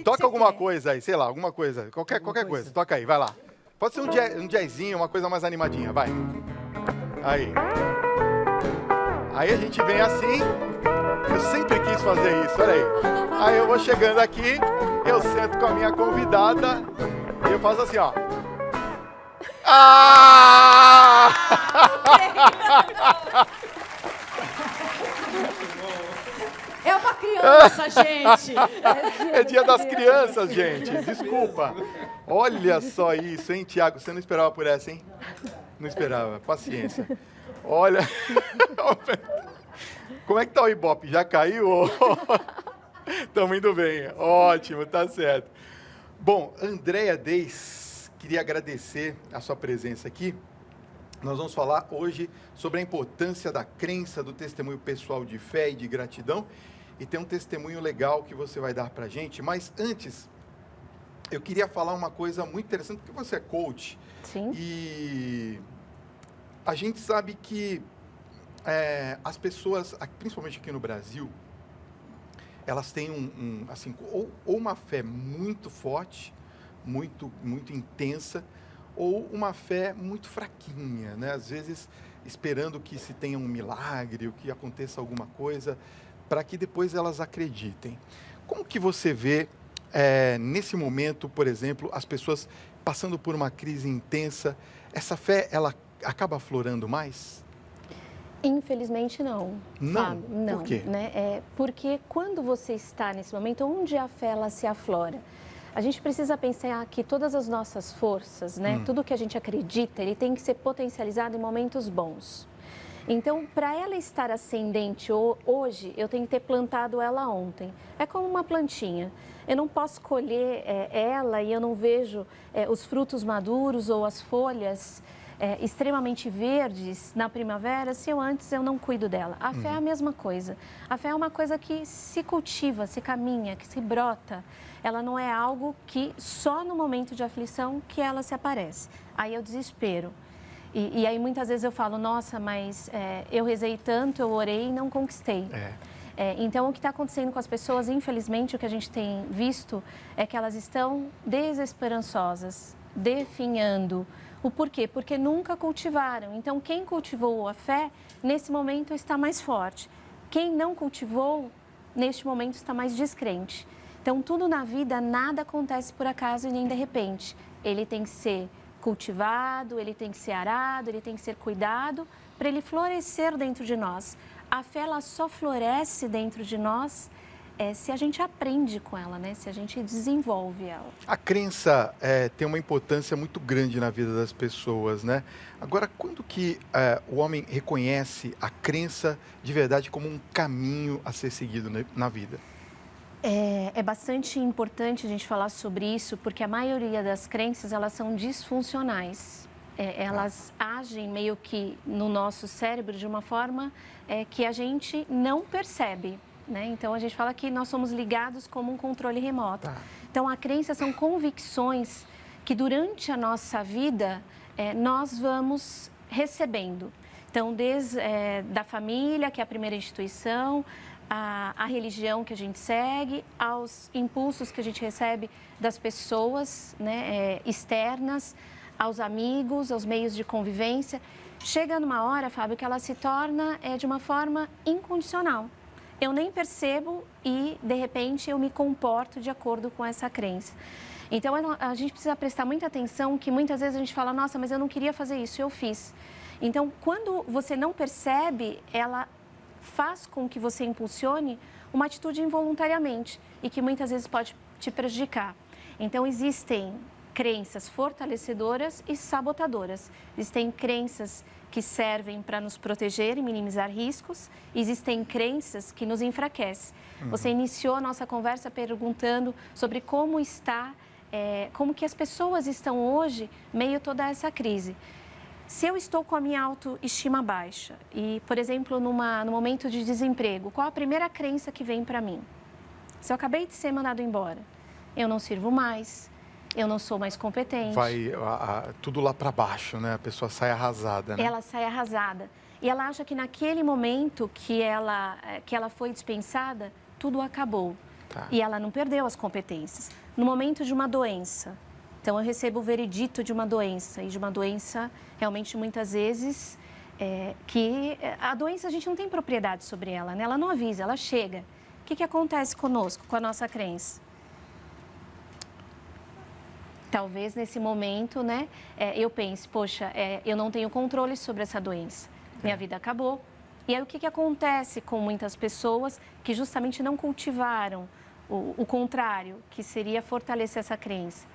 Toca alguma coisa aí, sei lá, alguma coisa. Qualquer coisa. Toca aí, vai lá. Pode ser um jazzinho, uma coisa mais animadinha, vai. Aí. Aí a gente vem assim. Eu sempre quis fazer isso, olha aí. Aí eu vou chegando aqui, eu sento com a minha convidada e eu faço assim, ó. Ah! É uma criança, gente. É dia das crianças, gente. Desculpa. Olha só isso, hein, Tiago? Você não esperava por essa, hein? Não esperava. Paciência. Olha. Como é que tá o Ibope? Já caiu? Estamos indo bem. Ótimo, tá certo. Bom, Andréa Deis, queria agradecer a sua presença aqui. Nós vamos falar hoje sobre a importância da crença, do testemunho pessoal de fé e de gratidão. E tem um testemunho legal que você vai dar para a gente. Mas antes, eu queria falar uma coisa muito interessante, porque você é coach. Sim. E a gente sabe que as pessoas, principalmente aqui no Brasil, elas têm assim, ou uma fé muito forte, muito intensa, ou uma fé muito fraquinha, né? Às vezes esperando que se tenha um milagre, ou que aconteça alguma coisa, para que depois elas acreditem. Como que você vê, nesse momento, por exemplo, as pessoas passando por uma crise intensa, essa fé, ela acaba aflorando mais? Infelizmente não. Não? Fábio, não. Por quê? Né? Porque quando você está nesse momento, onde a fé ela se aflora? A gente precisa pensar que todas as nossas forças, né? Tudo que a gente acredita, ele tem que ser potencializado em momentos bons. Então, para ela estar ascendente hoje, eu tenho que ter plantado ela ontem. É como uma plantinha. Eu não posso colher ela e eu não vejo os frutos maduros ou as folhas extremamente verdes na primavera se antes eu não cuido dela. A fé é a mesma coisa. A fé é uma coisa que se cultiva, se caminha, que se brota. Ela não é algo que só no momento de aflição que ela se aparece. Aí é o desespero. E aí muitas vezes eu falo, nossa, mas eu rezei tanto, eu orei e não conquistei. Então o que está acontecendo com as pessoas, infelizmente, o que a gente tem visto é que elas estão desesperançosas, definhando. O porquê? Porque nunca cultivaram. Então quem cultivou a fé, nesse momento está mais forte. Quem não cultivou, neste momento está mais descrente. Então tudo na vida, nada acontece por acaso e nem de repente. Ele tem que ser cultivado, ele tem que ser arado, ele tem que ser cuidado para ele florescer dentro de nós. A fé, ela só floresce dentro de nós se a gente aprende com ela, né? Se a gente desenvolve ela. A crença tem uma importância muito grande na vida das pessoas, né? Agora, quando que o homem reconhece a crença de verdade como um caminho a ser seguido na vida? É bastante importante a gente falar sobre isso, porque a maioria das crenças, elas são disfuncionais. Elas agem meio que no nosso cérebro de uma forma que a gente não percebe, né? Então, a gente fala que nós somos ligados como um controle remoto. Então, a crença são convicções que durante a nossa vida nós vamos recebendo. Então, desde da família, que é a primeira instituição, a religião que a gente segue, aos impulsos que a gente recebe das pessoas, né, externas, aos amigos, aos meios de convivência. Chega numa hora, Fábio, que ela se torna de uma forma incondicional. Eu nem percebo e, de repente, eu me comporto de acordo com essa crença. Então, a gente precisa prestar muita atenção, que muitas vezes a gente fala, nossa, mas eu não queria fazer isso, eu fiz. Então, quando você não percebe, ela faz com que você impulsione uma atitude involuntariamente e que muitas vezes pode te prejudicar. Então, existem crenças fortalecedoras e sabotadoras. Existem crenças que servem para nos proteger e minimizar riscos. Existem crenças que nos enfraquecem. Você iniciou a nossa conversa perguntando sobre como como que as pessoas estão hoje meio toda essa crise. Se eu estou com a minha autoestima baixa e, por exemplo, no momento de desemprego, qual a primeira crença que vem para mim? Se eu acabei de ser mandado embora, eu não sirvo mais, eu não sou mais competente. Vai tudo lá para baixo, né? A pessoa sai arrasada, né? Ela sai arrasada. E ela acha que naquele momento que ela foi dispensada, tudo acabou. Tá. E ela não perdeu as competências. No momento de uma doença, então eu recebo o veredito de uma doença, e de uma doença realmente muitas vezes que a doença a gente não tem propriedade sobre ela, né? Ela não avisa, ela chega. O que acontece conosco, com a nossa crença? Talvez nesse momento, né, eu pense, poxa, eu não tenho controle sobre essa doença, minha vida acabou. E aí o que acontece com muitas pessoas que justamente não cultivaram o contrário, que seria fortalecer essa crença?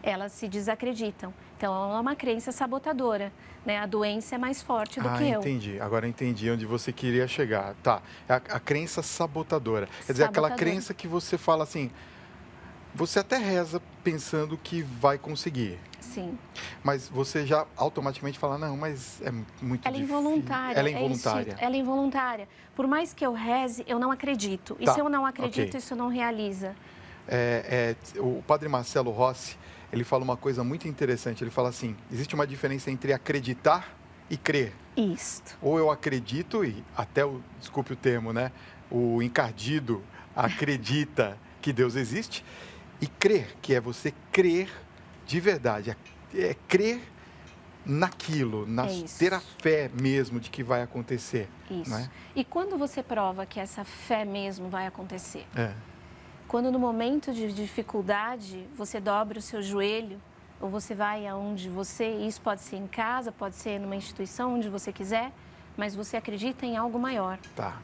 Elas se desacreditam. Então, é uma crença sabotadora, né? A doença é mais forte do que eu. Entendi. Agora entendi onde você queria chegar. Tá, a crença sabotadora. Quer dizer, aquela crença que você fala assim, você até reza pensando que vai conseguir. Sim. Mas você já automaticamente fala, não, mas é muito difícil. Involuntária. Ela é involuntária. Ela é involuntária. Por mais que eu reze, eu não acredito. E se eu não acredito, isso não realiza. O padre Marcelo Rossi, ele fala uma coisa muito interessante. Ele fala assim, existe uma diferença entre acreditar e crer. Isto. Ou eu acredito, e até, desculpe o termo, né? O encardido acredita que Deus existe. E crer, que é você crer de verdade, é crer naquilo, ter a fé mesmo de que vai acontecer. Isso. Não é? E quando você prova que essa fé mesmo vai acontecer? Quando no momento de dificuldade você dobra o seu joelho, ou você vai aonde isso pode ser em casa, pode ser numa instituição, onde você quiser, mas você acredita em algo maior. Tá.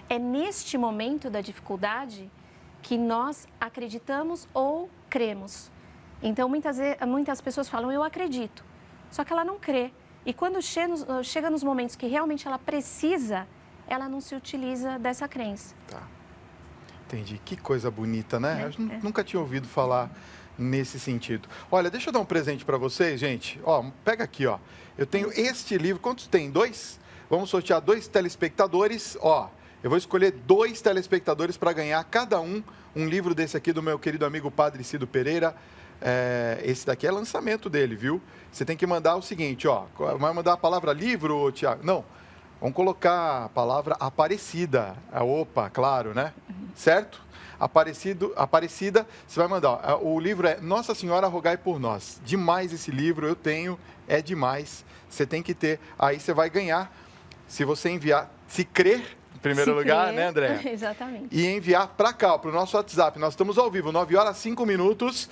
É neste momento da dificuldade que nós acreditamos ou cremos. Então, muitas pessoas falam, eu acredito, só que ela não crê. E quando chega nos momentos que realmente ela precisa, ela não se utiliza dessa crença. Tá. Entendi. Que coisa bonita, né? Eu nunca tinha ouvido falar nesse sentido. Olha, deixa eu dar um presente para vocês, gente. Ó, pega aqui, ó. Eu tenho este livro. Quantos tem? 2? Vamos sortear 2 telespectadores. Ó, eu vou escolher 2 telespectadores para ganhar cada um livro desse aqui do meu querido amigo Padre Cido Pereira. Esse daqui é lançamento dele, viu? Você tem que mandar o seguinte, ó. Vai mandar a palavra livro, Tiago? Não. Vamos colocar a palavra Aparecida. Opa, claro, né? Certo? Aparecida, você vai mandar. O livro é Nossa Senhora Rogai por Nós. Demais esse livro, eu tenho, é demais. Você tem que ter. Aí você vai ganhar, se você enviar, se crer, em primeiro lugar, né, André? Exatamente. E enviar para cá, para o nosso WhatsApp. Nós estamos ao vivo, 9h05.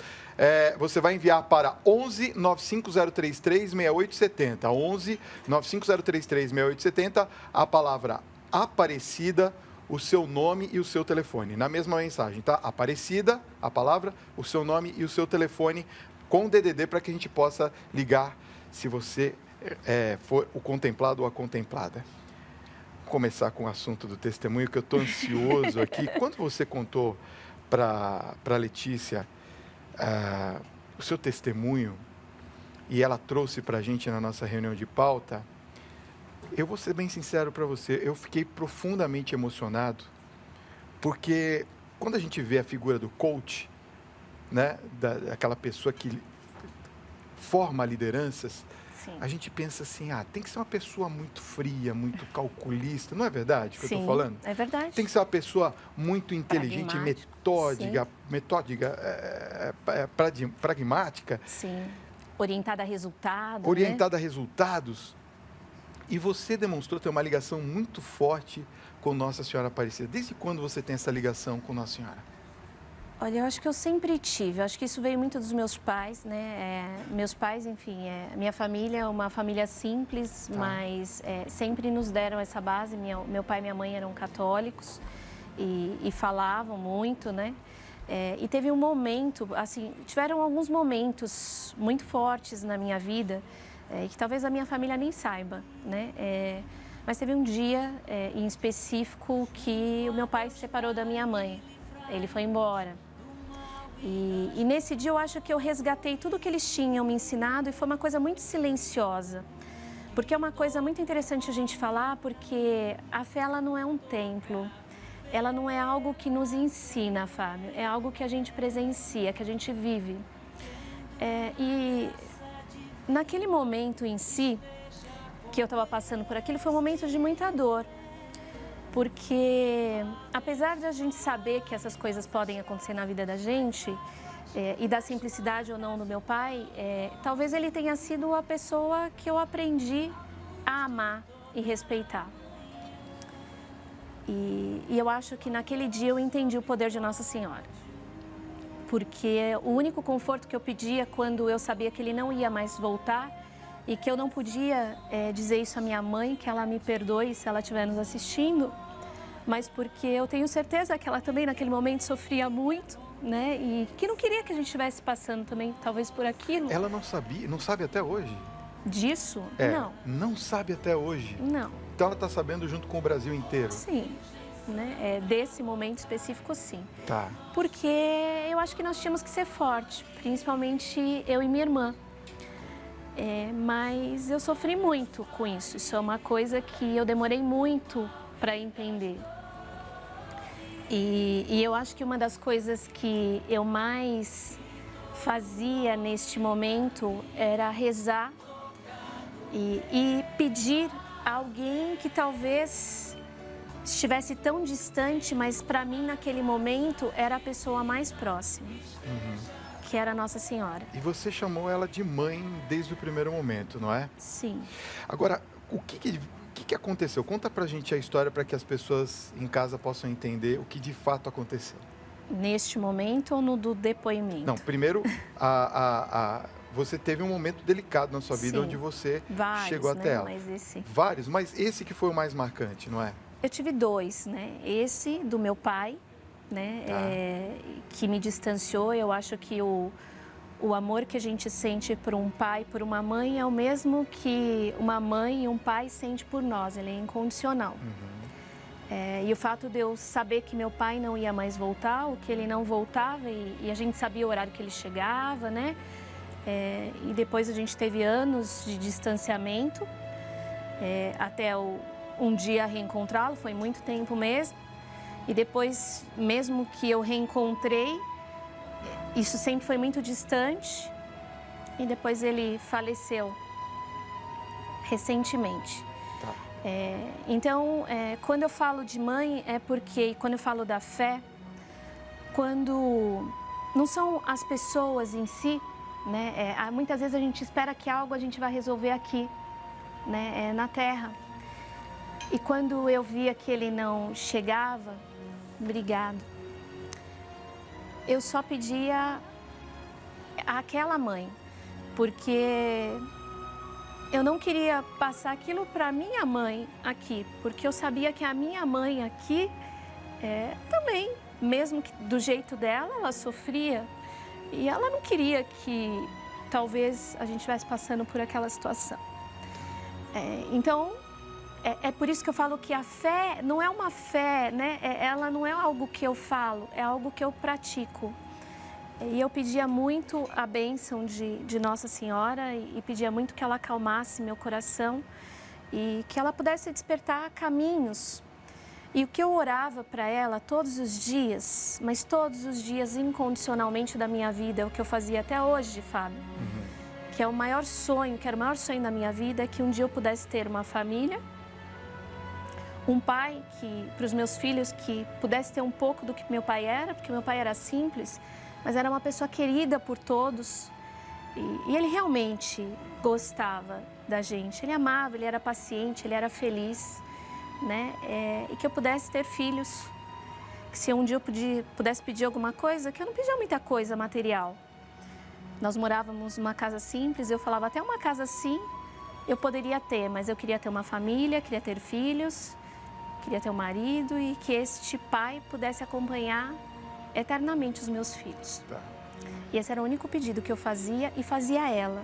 Você vai enviar para 11 95033 6870. 11 95033 6870, a palavra Aparecida, o seu nome e o seu telefone. Na mesma mensagem, tá? Aparecida, a palavra, o seu nome e o seu telefone com DDD para que a gente possa ligar se você for o contemplado ou a contemplada. Vou começar com o assunto do testemunho, que eu estou ansioso aqui. Quando você contou para a Letícia o seu testemunho e ela trouxe para a gente na nossa reunião de pauta, eu vou ser bem sincero para você, eu fiquei profundamente emocionado, porque quando a gente vê a figura do coach, né, daquela pessoa que forma lideranças, Sim. A gente pensa assim, tem que ser uma pessoa muito fria, muito calculista, não é verdade que eu estou falando? É verdade. Tem que ser uma pessoa muito inteligente, pragmática. Sim, orientada a resultados. Orientada a resultados. E você demonstrou ter uma ligação muito forte com Nossa Senhora Aparecida. Desde quando você tem essa ligação com Nossa Senhora? Olha, eu acho que eu sempre tive. Eu acho que isso veio muito dos meus pais, né? Meus pais, enfim, minha família é uma família simples, mas sempre nos deram essa base. Meu pai e minha mãe eram católicos e falavam muito, né? E teve um momento, assim, tiveram alguns momentos muito fortes na minha vida, que talvez a minha família nem saiba, né? Mas teve um dia em específico que o meu pai se separou da minha mãe. Ele foi embora. E nesse dia eu acho que eu resgatei tudo que eles tinham me ensinado e foi uma coisa muito silenciosa. Porque é uma coisa muito interessante a gente falar, porque a fé ela não é um templo. Ela não é algo que nos ensina, Fábio. É algo que a gente presencia, que a gente vive. E naquele momento em si, que eu estava passando por aquilo, foi um momento de muita dor. porque apesar de a gente saber que essas coisas podem acontecer na vida da gente, e da simplicidade ou não do meu pai, talvez ele tenha sido a pessoa que eu aprendi a amar e respeitar. E eu acho que naquele dia eu entendi o poder de Nossa Senhora. Porque o único conforto que eu pedia quando eu sabia que ele não ia mais voltar e que eu não podia dizer isso à minha mãe, que ela me perdoe se ela estiver nos assistindo, mas porque eu tenho certeza que ela também naquele momento sofria muito, né? E que não queria que a gente estivesse passando também, talvez por aquilo. Ela não sabia, não sabe até hoje? Disso? Não. Não sabe até hoje? Não. Então ela está sabendo junto com o Brasil inteiro? Sim. Né? Desse momento específico, sim. Tá. Porque eu acho que nós tínhamos que ser fortes, principalmente eu e minha irmã. Mas eu sofri muito com isso. Isso é uma coisa que eu demorei muito para entender. E eu acho que uma das coisas que eu mais fazia neste momento era rezar e pedir a alguém que talvez estivesse tão distante, mas para mim naquele momento era a pessoa mais próxima, que era Nossa Senhora. E você chamou ela de mãe desde o primeiro momento, não é? Sim. Agora, o que aconteceu? Conta pra gente a história para que as pessoas em casa possam entender o que de fato aconteceu. Neste momento ou no do depoimento? Não, primeiro, você teve um momento delicado na sua vida. Sim. Onde você chegou até ela. Vários, mas esse que foi o mais marcante, não é? Eu tive dois, né? Esse do meu pai, né? Que me distanciou. Eu acho que o amor que a gente sente por um pai, por uma mãe, é o mesmo que uma mãe e um pai sente por nós. Ele é incondicional. E o fato de eu saber que meu pai não ia mais voltar, ou que ele não voltava, e a gente sabia o horário que ele chegava, né? E depois a gente teve anos de distanciamento, até um dia reencontrá-lo, foi muito tempo mesmo. E depois, mesmo que eu reencontrei, isso sempre foi muito distante. E depois ele faleceu recentemente. Tá. Então, quando eu falo de mãe, é porque, quando eu falo da fé, quando não são as pessoas em si, né? Muitas vezes a gente espera que algo a gente vai resolver aqui, né? Na Terra. E quando eu via que ele não chegava, obrigado, eu só pedia àquela mãe, porque eu não queria passar aquilo para minha mãe aqui, porque eu sabia que a minha mãe aqui também, mesmo que do jeito dela, ela sofria. E ela não queria que talvez a gente estivesse passando por aquela situação. Então, é por isso que eu falo que a fé não é uma fé, né? Ela não é algo que eu falo, é algo que eu pratico. E eu pedia muito a bênção de Nossa Senhora e pedia muito que ela acalmasse meu coração e que ela pudesse despertar caminhos. E o que eu orava para ela todos os dias, mas todos os dias incondicionalmente da minha vida, é o que eu fazia até hoje, Fábio, que é o maior sonho, que era o maior sonho da minha vida, é que um dia eu pudesse ter uma família, um pai para os meus filhos, que pudesse ter um pouco do que meu pai era, porque meu pai era simples, mas era uma pessoa querida por todos. E ele realmente gostava da gente, ele amava, ele era paciente, ele era feliz, né? E que eu pudesse ter filhos, que se um dia eu pudesse pedir alguma coisa, que eu não pedia muita coisa material. Nós morávamos numa casa simples, eu falava, até uma casa assim eu poderia ter, mas eu queria ter uma família, queria ter filhos, queria ter um marido e que este pai pudesse acompanhar eternamente os meus filhos. Tá. E esse era o único pedido que eu fazia e fazia ela.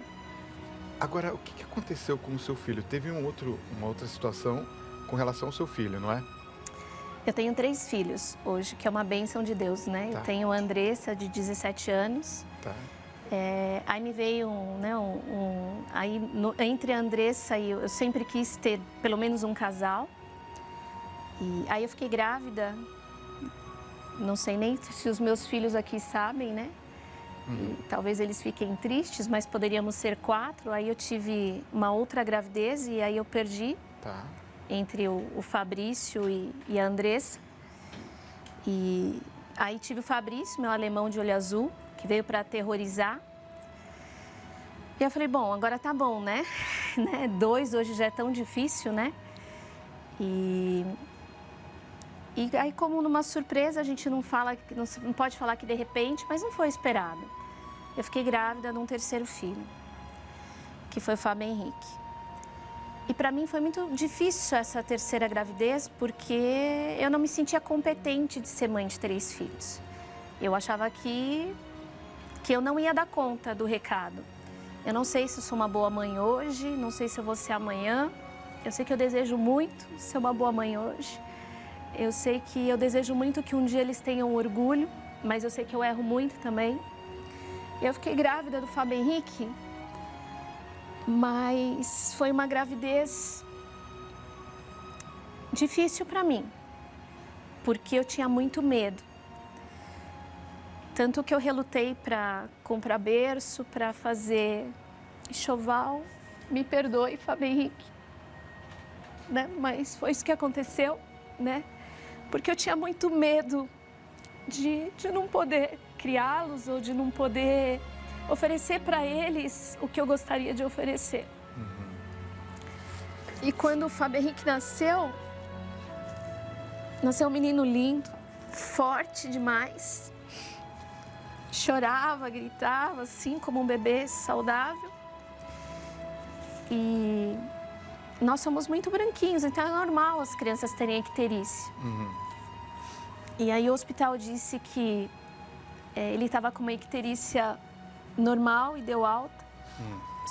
Agora, o que aconteceu com o seu filho? Teve uma outra situação com relação ao seu filho, não é? Eu tenho 3 filhos hoje, que é uma bênção de Deus, né? Tá. Eu tenho a Andressa, de 17 anos. Tá. Aí me veio entre a Andressa e eu sempre quis ter pelo menos um casal. E aí eu fiquei grávida, não sei nem se os meus filhos aqui sabem, né? E talvez eles fiquem tristes, mas poderíamos ser 4. Aí eu tive uma outra gravidez e aí eu perdi. Tá. entre o Fabrício e a Andressa. E aí tive o Fabrício, meu alemão de olho azul, que veio para aterrorizar. E eu falei, bom, agora tá bom, né? 2 hoje já é tão difícil, né? E aí, como numa surpresa, a gente não pode falar que de repente, mas não foi esperado. Eu fiquei grávida de um 3º filho, que foi o Fábio Henrique. E para mim foi muito difícil essa 3ª gravidez, porque eu não me sentia competente de ser mãe de 3 filhos. Eu achava que eu não ia dar conta do recado. Eu não sei se eu sou uma boa mãe hoje, não sei se eu vou ser amanhã. Eu sei que eu desejo muito ser uma boa mãe hoje. Eu sei que eu desejo muito que um dia eles tenham orgulho, mas eu sei que eu erro muito também. Eu fiquei grávida do Fábio Henrique, mas foi uma gravidez difícil para mim, porque eu tinha muito medo. Tanto que eu relutei para comprar berço, para fazer enxoval. Me perdoe, Fábio Henrique, né? Mas foi isso que aconteceu, né? Porque eu tinha muito medo de não poder criá-los ou de não poder oferecer para eles o que eu gostaria de oferecer. E quando o Fábio Henrique nasceu um menino lindo, forte demais. Chorava, gritava, assim como um bebê saudável. E nós somos muito branquinhos, então é normal as crianças terem icterícia. E aí o hospital disse que ele estava com uma icterícia normal e deu alta.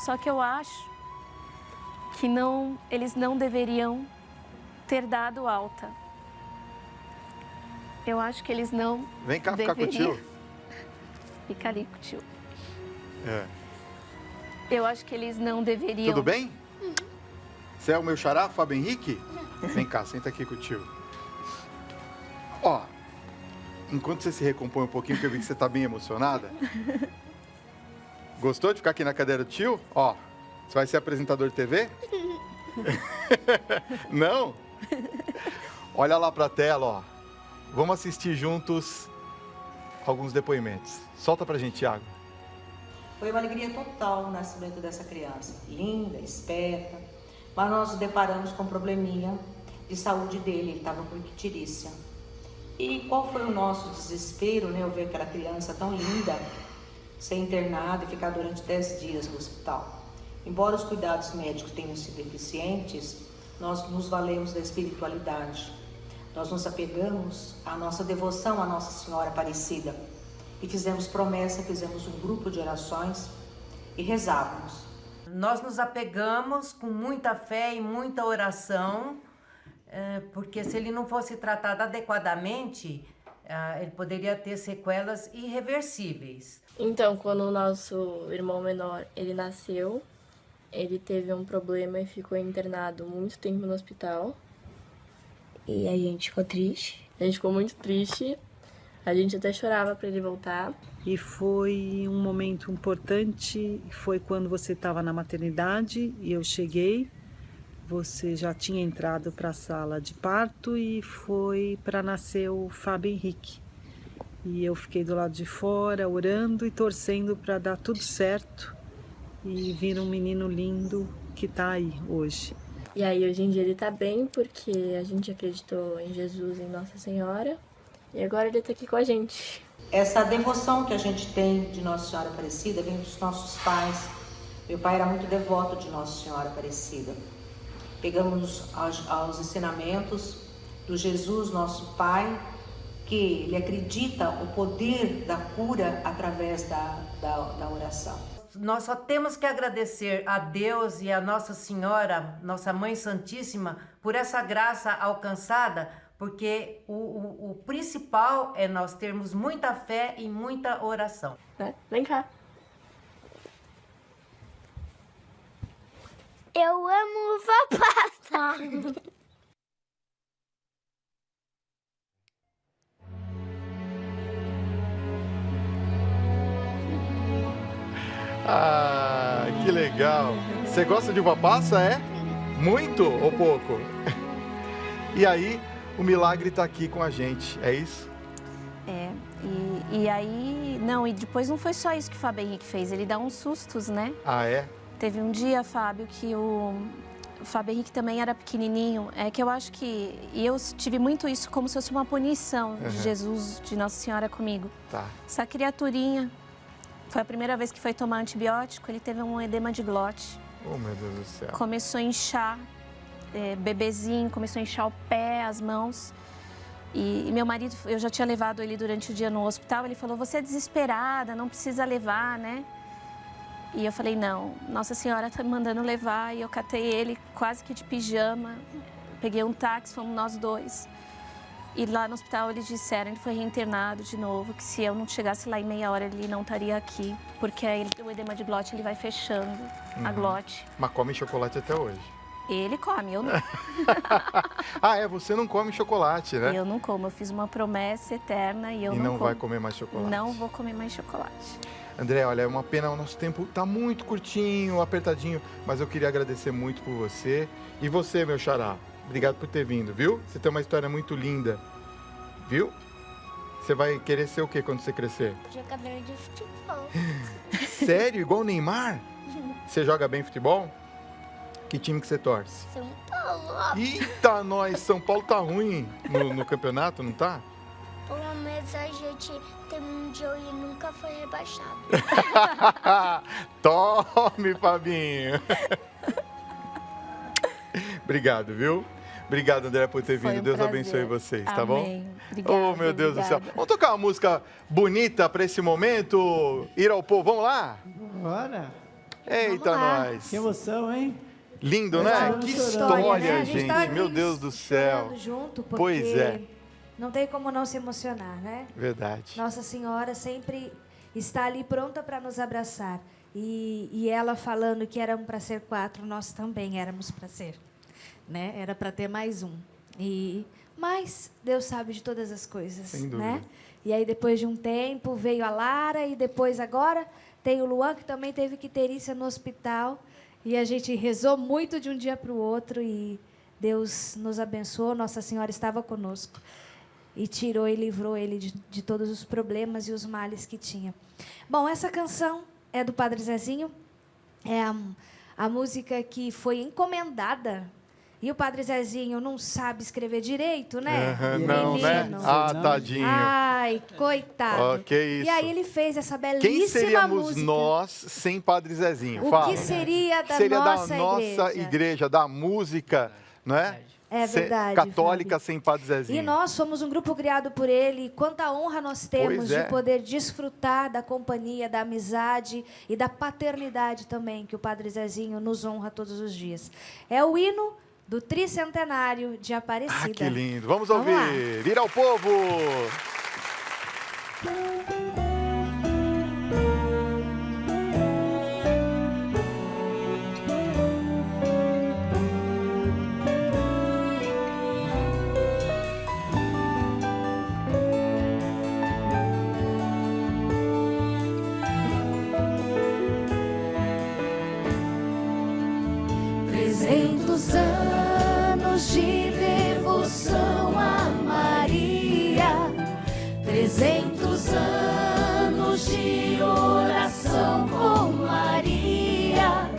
Só que eu acho que eles não deveriam ter dado alta. Eu acho que eles não Vem cá deveriam. ficar com o tio. Fica ali com o tio. É. Eu acho que eles não deveriam... Tudo bem? Você é o meu xará, Fábio Henrique? Vem cá, senta aqui com o tio. Ó, enquanto você se recompõe um pouquinho, porque eu vi que você tá bem emocionada. Gostou de ficar aqui na cadeira do tio? Ó, você vai ser apresentador de TV? Não? Olha lá pra tela, ó. Vamos assistir juntos alguns depoimentos. Solta pra gente, Thiago. Foi uma alegria total o nascimento dessa criança. Linda, esperta. Mas nós nos deparamos com um probleminha de saúde dele. Ele estava com icterícia. E qual foi o nosso desespero, né? Eu ver aquela criança tão linda ser internada e ficar durante 10 dias no hospital. Embora os cuidados médicos tenham sido eficientes, nós nos valemos da espiritualidade. Nós nos apegamos à nossa devoção à Nossa Senhora Aparecida e fizemos promessa, fizemos um grupo de orações e rezávamos. Nós nos apegamos com muita fé e muita oração, porque se ele não fosse tratado adequadamente, ele poderia ter sequelas irreversíveis. Então, quando o nosso irmão menor ele nasceu, ele teve um problema e ficou internado muito tempo no hospital. E a gente ficou triste. A gente ficou muito triste. A gente até chorava para ele voltar. E foi um momento importante, foi quando você estava na maternidade e eu cheguei. Você já tinha entrado para a sala de parto e foi para nascer o Fábio Henrique. E eu fiquei do lado de fora, orando e torcendo para dar tudo certo e vir um menino lindo que está aí hoje. E aí, hoje em dia, ele tá bem porque a gente acreditou em Jesus, em Nossa Senhora. E agora ele tá aqui com a gente. Essa devoção que a gente tem de Nossa Senhora Aparecida vem dos nossos pais. Meu pai era muito devoto de Nossa Senhora Aparecida. Pegamos aos ensinamentos do Jesus, nosso Pai, que ele acredita o poder da cura através da oração. Nós só temos que agradecer a Deus e a Nossa Senhora, Nossa Mãe Santíssima, por essa graça alcançada, porque o principal é nós termos muita fé e muita oração. Vem cá. Eu amo uva passa. Ah, que legal. Você gosta de uva passa, é? Muito ou pouco? E aí, o milagre está aqui com a gente, é isso? E aí, não, e depois não foi só isso que o Fábio Henrique fez, ele dá uns sustos, né? Ah, é? Teve um dia, Fábio, que o Fábio Henrique também era pequenininho, que eu acho que, e eu tive muito isso como se fosse uma punição de Jesus, de Nossa Senhora comigo. Tá. Essa criaturinha, foi a primeira vez que foi tomar antibiótico, ele teve um edema de glote. Oh, meu Deus do céu. Começou a inchar, bebezinho, começou a inchar o pé, as mãos. E meu marido, eu já tinha levado ele durante o dia no hospital, ele falou, você é desesperada, não precisa levar, né? E eu falei, não, Nossa Senhora tá me mandando levar. E eu catei ele quase que de pijama, peguei um táxi, fomos nós dois. E lá no hospital eles disseram, ele foi reinternado de novo, que se eu não chegasse lá em meia hora ele não estaria aqui. Porque aí o edema de glote ele vai fechando a glote. Mas come chocolate até hoje. Ele come, eu não. Você não come chocolate, né? Eu não como, eu fiz uma promessa eterna e eu não como. E não vai comer mais chocolate. Não vou comer mais chocolate. André, olha, é uma pena, o nosso tempo está muito curtinho, apertadinho, mas eu queria agradecer muito por você. E você, meu xará, obrigado por ter vindo, viu? Você tem uma história muito linda, viu? Você vai querer ser o quê quando você crescer? Jogador de futebol. Sério? Igual o Neymar? Você joga bem futebol? Que time que você torce? São Paulo. Eita, nós! São Paulo tá ruim no campeonato, não tá? Pelo menos a gente tem um dia e nunca foi rebaixado. Tome, Fabinho! Obrigado, viu? Obrigado, André, por ter vindo. Deus abençoe vocês, tá bom? Amém. Obrigada, Oh, meu Deus do céu. Vamos tocar uma música bonita para esse momento? Ir ao povo, vamos lá? Bora! Eita, nós! Que emoção, hein? Lindo, né? Que história, gente! Meu Deus do céu! Junto, porque Pois é. Não tem como não se emocionar, né? Verdade. Nossa Senhora sempre está ali pronta para nos abraçar. E ela falando que éramos para ser 4, nós também éramos para ser. Né? Era para ter mais um. Mas Deus sabe de todas as coisas. Sem dúvida. Né? E aí, depois de um tempo, veio a Lara e depois agora tem o Luan, que também teve que ter isso no hospital. E a gente rezou muito de um dia para o outro e Deus nos abençoou, Nossa Senhora estava conosco e tirou e livrou ele de todos os problemas e os males que tinha. Bom, essa canção é do Padre Zezinho, é a música que foi encomendada. E o Padre Zezinho não sabe escrever direito, né? Não, né? Ah, tadinho. Ai, coitado. Que isso. E aí ele fez essa belíssima Quem seríamos música. nós sem Padre Zezinho? O Fala. que seria da nossa igreja, da música, não é? É verdade, católica Fábio. sem Padre Zezinho. E nós somos um grupo criado por ele. Quanta honra nós temos de poder desfrutar da companhia, da amizade e da paternidade também que o Padre Zezinho nos honra todos os dias. É o hino do tricentenário de Aparecida. Ah, que lindo. Vamos ouvir. Ir ao povo. Anos de devoção a Maria, 300 anos de oração com Maria,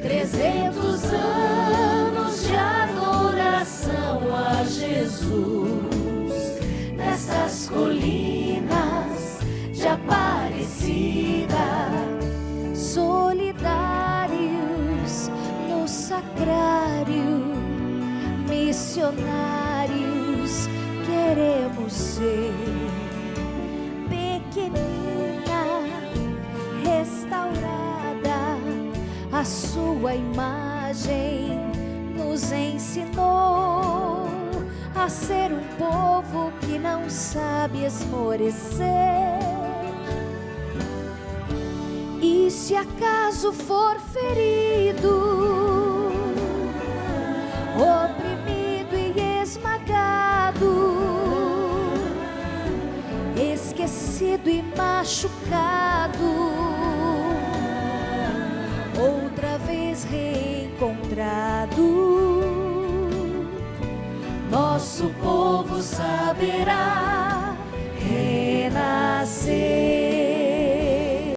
300 anos de adoração a Jesus, nessas colinas de Aparecida, solidários no sacrário, missionários queremos ser. Pequenina, restaurada, a sua imagem nos ensinou a ser um povo que não sabe esmorecer. E se acaso for ferido, oprimido e esmagado, esquecido e machucado, outra vez reencontrado, nós nosso povo saberá renascer.